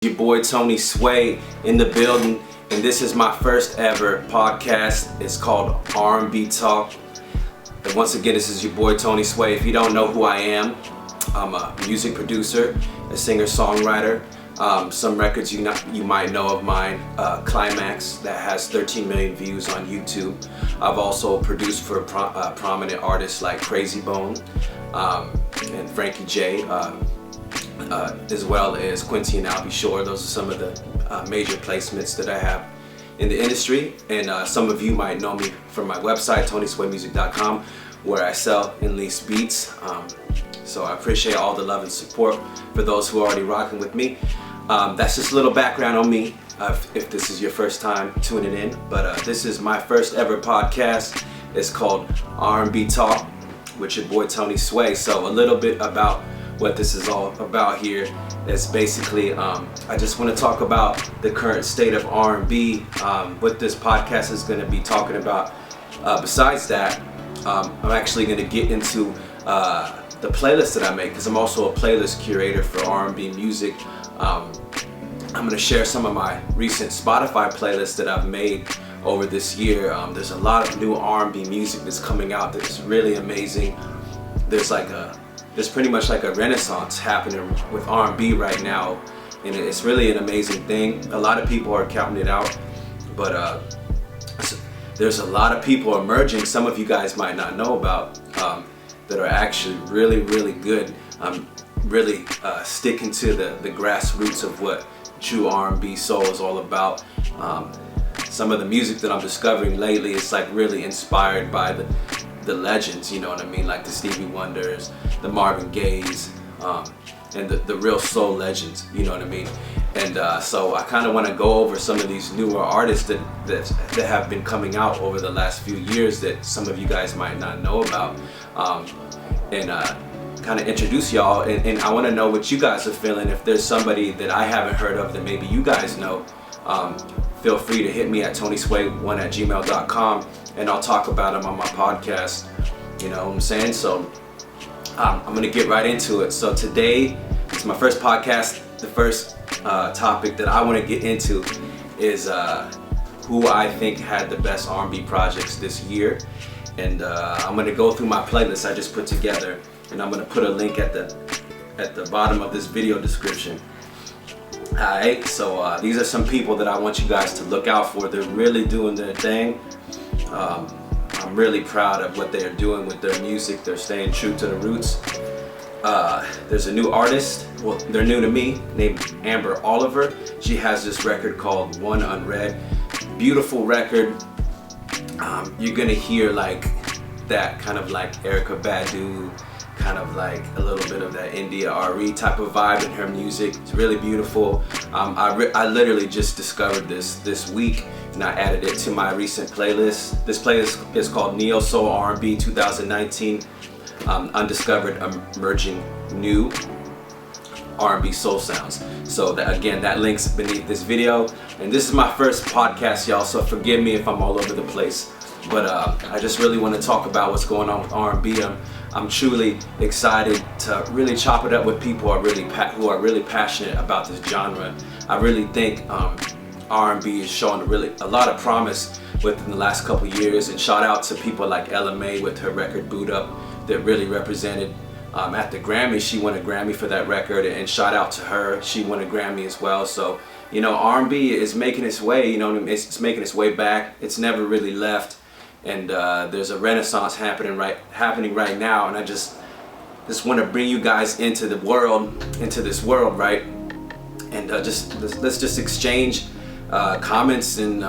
Your boy Tony Sway in the building, and this is my first ever podcast. It's called R&B Talk. And once again, this is your boy Tony Sway. If you don't know who I am, I'm a music producer, a singer-songwriter. Some records you might know of mine, Climax, that has 13 million views on YouTube. I've also produced for prominent artists like Crazy Bone and Frankie J. As well as Quincy and Albie Shore. Those are some of the major placements that I have in the industry. And some of you might know me from my website, tonyswaymusic.com, where I sell and lease beats. So I appreciate all the love and support for those who are already rocking with me. That's just a little background on me, if this is your first time tuning in. But this is my first ever podcast. It's called R&B Talk with your boy Tony Sway. So a little bit about what this is all about here is basically I just want to talk about the current state of R&B. What this podcast is going to be talking about. Besides that, I'm actually going to get into the playlist that I make, because I'm also a playlist curator for R&B music. I'm going to share some of my recent Spotify playlists that I've made over this year. There's a lot of new R&B music that's coming out that's really amazing. There's pretty much like a renaissance happening with R&B right now, and it's really an amazing thing. A lot of people are counting it out, but there's a lot of people emerging, some of you guys might not know about, that are actually really, really good. Really sticking to the grassroots of what true R&B soul is all about. Some of the music that I'm discovering lately is like really inspired by the legends, you know what I mean, like the Stevie Wonders, the Marvin Gayes, and the real soul legends, you know what I mean. And so I kind of want to go over some of these newer artists that have been coming out over the last few years that some of you guys might not know about, and kind of introduce y'all. And I want to know what you guys are feeling. If there's somebody that I haven't heard of that maybe you guys know, feel free to hit me at tonysway1@gmail.com, and I'll talk about them on my podcast. You know what I'm saying? So I'm going to get right into it. So today, it's my first podcast. The first topic that I want to get into is who I think had the best R&B projects this year. And I'm going to go through my playlist I just put together, and I'm going to put a link at the bottom of this video description. Alright, so these are some people that I want you guys to look out for. They're really doing their thing. I'm really proud of what they're doing with their music. They're staying true to the roots. There's a new artist, well, they're new to me, named Amber Oliver. She has this record called One Unread. Beautiful record. You're gonna hear like that kind of like Erykah Badu, kind of like a little bit of that India RE type of vibe in her music. It's really beautiful. I literally just discovered this week, and I added it to my recent playlist. This playlist is called Neo Soul R&B 2019, Undiscovered Emerging New R&B Soul Sounds. So that link's beneath this video. And this is my first podcast, y'all, so forgive me if I'm all over the place. But I just really want to talk about what's going on with R&B. I'm truly excited to really chop it up with people who are really passionate about this genre. I really think R&B is showing a lot of promise within the last couple years. And shout out to people like Ella Mai with her record Boot Up that really represented at the Grammy. She won a Grammy for that record, and shout out to her. She won a Grammy as well. So, you know, R&B is making its way, you know, it's making its way back. It's never really left. And there's a renaissance happening right now, and I just want to bring you guys into this world, right? And let's just exchange comments, and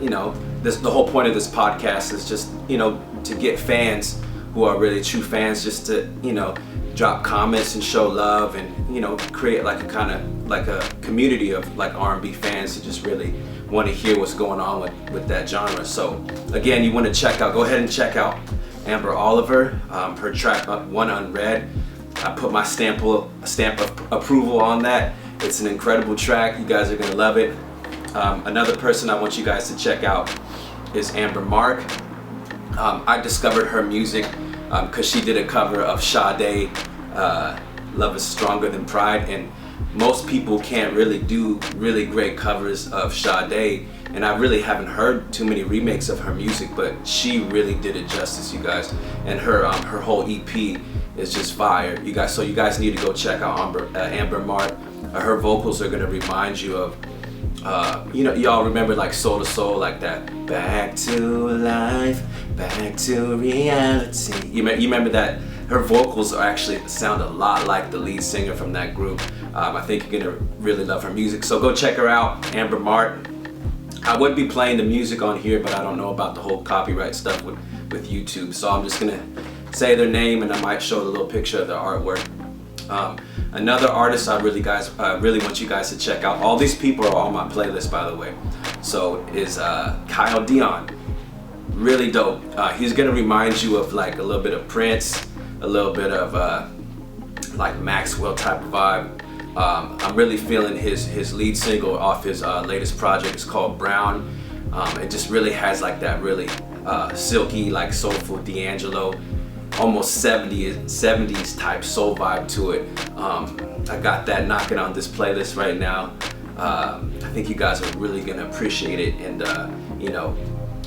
you know, the whole point of this podcast is just, you know, to get fans who are really true fans, just to, you know, drop comments and show love, and, you know, create like a kind of like a community of like R&B fans who just really want to hear what's going on with that genre. So again, you want to go ahead and check out Amber Oliver, her track One Unread. I put my stamp of approval on that. It's an incredible track. You guys are gonna love it. Another person I want you guys to check out is Amber Mark. I discovered her music because she did a cover of Sade, Love Is Stronger Than Pride, and most people can't really do really great covers of Sade, and I really haven't heard too many remakes of her music, but she really did it justice, you guys. And her whole EP is just fire, you guys. So you guys need to go check out Amber Mart. Her vocals are gonna remind you of, you know, y'all remember like Soul to Soul, like that. Back to life, back to reality. You remember that? Her vocals are actually sound a lot like the lead singer from that group. I think you're gonna really love her music. So go check her out, Amber Mart. I would be playing the music on here, but I don't know about the whole copyright stuff with YouTube. So I'm just gonna say their name, and I might show a little picture of their artwork. Another artist I really want you guys to check out. All these people are on my playlist, by the way. So is Kyle Dion. Really dope. He's gonna remind you of like a little bit of Prince, a little bit of like Maxwell type of vibe. I'm really feeling his lead single off his latest project. It's called Brown. It just really has like that really silky, like soulful D'Angelo, almost 70s type soul vibe to it. I got that knocking on this playlist right now. I think you guys are really gonna appreciate it, and you know,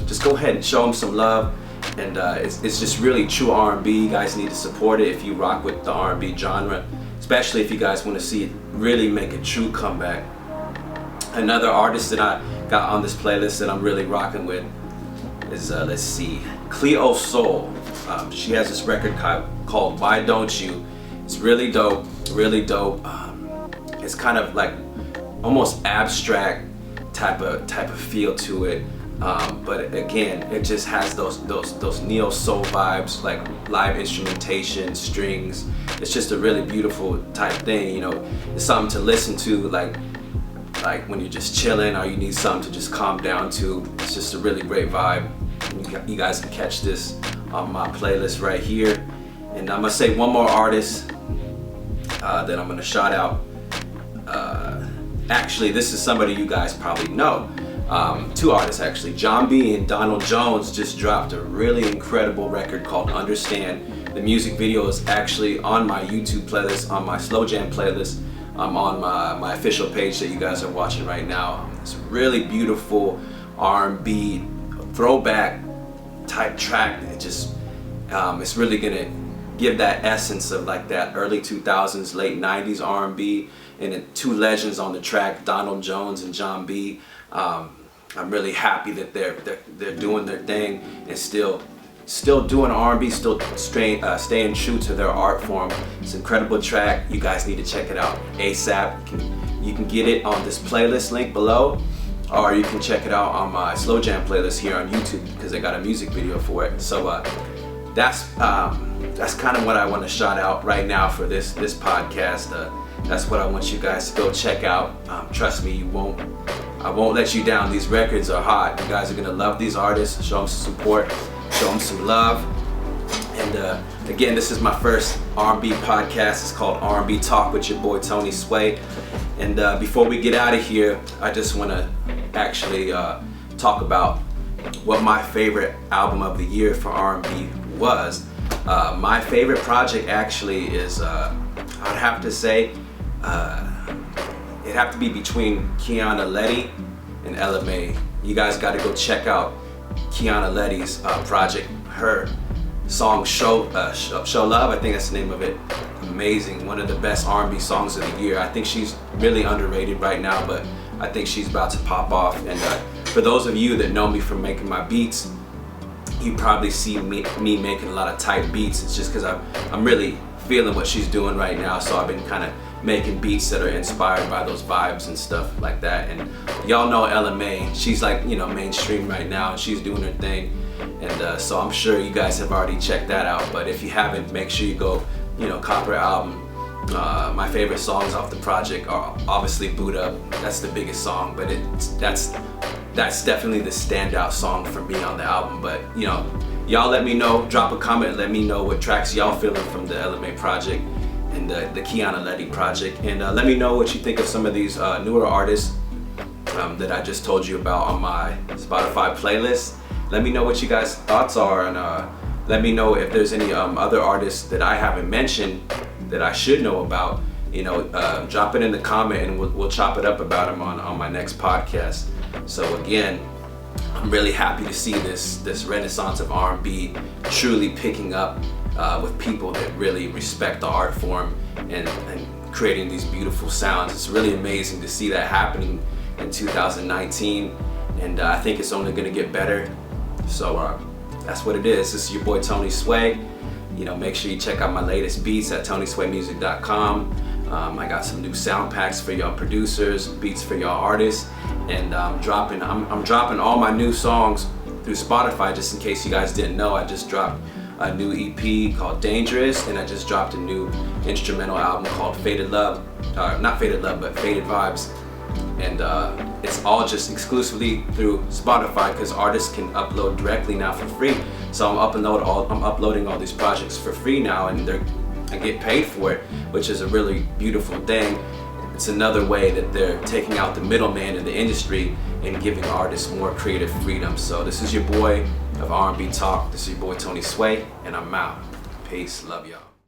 just go ahead and show them some love. And it's just really true R&B. You guys need to support it if you rock with the R&B genre, especially if you guys want to see it really make a true comeback. Another artist that I got on this playlist that I'm really rocking with is, let's see, Cleo Soul. She has this record called Why Don't You. It's really dope, really dope. It's kind of like almost abstract type of feel to it. But again, it just has those neo soul vibes, like live instrumentation, strings. It's just a really beautiful type thing, you know. It's something to listen to, like when you're just chilling or you need something to just calm down to. It's just a really great vibe. You guys can catch this on my playlist right here. And I'm gonna say one more artist that I'm gonna shout out. Actually, this is somebody you guys probably know. Two artists actually. John B and Donald Jones just dropped a really incredible record called Understand. The music video is actually on my YouTube playlist, on my Slow Jam playlist, on my official page that you guys are watching right now. It's a really beautiful R&B throwback type track. It just it's really gonna give that essence of like that early 2000s, late 90s R&B, and then two legends on the track, Donald Jones and John B. I'm really happy that they're doing their thing and still doing R&B, still staying true to their art form. It's an incredible track. You guys need to check it out ASAP. You can get it on this playlist link below, or you can check it out on my Slow Jam playlist here on YouTube because they got a music video for it. So that's kind of what I want to shout out right now for this podcast. That's what I want you guys to go check out. Trust me, I won't let you down. These records are hot. You guys are gonna love these artists. Show them some support, show them some love. And again, this is my first R&B podcast. It's called R&B Talk with your boy Tony Sway. And before we get out of here, I just want to actually talk about what my favorite album of the year for R&B was. My favorite project actually is, I'd have to say, it'd have to be between Kiana Ledé and LMA. You guys got to go check out Kiana Ledé's project. Her song Show Love, I think that's the name of it. Amazing, one of the best R&B songs of the year. I think she's really underrated right now, but I think she's about to pop off. And for those of you that know me from making my beats, you probably see me making a lot of tight beats. It's just because I'm really feeling what she's doing right now, so I've been kind of making beats that are inspired by those vibes and stuff like that. And y'all know LMA, she's like, you know, mainstream right now, and she's doing her thing. And so I'm sure you guys have already checked that out, but if you haven't, make sure you go, you know, cop her album. My favorite songs off the project are obviously Boot Up. That's the biggest song, but that's definitely the standout song for me on the album. But you know, y'all let me know, drop a comment, let me know what tracks y'all feeling from the LMA project and the Kiana Ledé project, and let me know what you think of some of these newer artists that I just told you about on my Spotify playlist. Let me know what you guys' thoughts are, and let me know if there's any other artists that I haven't mentioned that I should know about, drop it in the comment and we'll chop it up about them on my next podcast. So again, I'm really happy to see this renaissance of R&B truly picking up with people that really respect the art form and creating these beautiful sounds. It's really amazing to see that happening in 2019, and I think it's only going to get better. So that's what it is. This is your boy Tony Sway. Make sure you check out my latest beats at tonyswaymusic.com. I got some new sound packs for y'all producers, beats for y'all artists, and I'm dropping all my new songs through Spotify. Just in case you guys didn't know, I just dropped a new EP called Dangerous, and I just dropped a new instrumental album called Faded Love, not Faded Love, but Faded Vibes. And it's all just exclusively through Spotify because artists can upload directly now for free. So I'm uploading all these projects for free now, and I get paid for it, which is a really beautiful thing. It's another way that they're taking out the middleman in the industry and giving artists more creative freedom. So this is your boy of R&B Talk. This is your boy Tony Sway, and I'm out. Peace. Love y'all.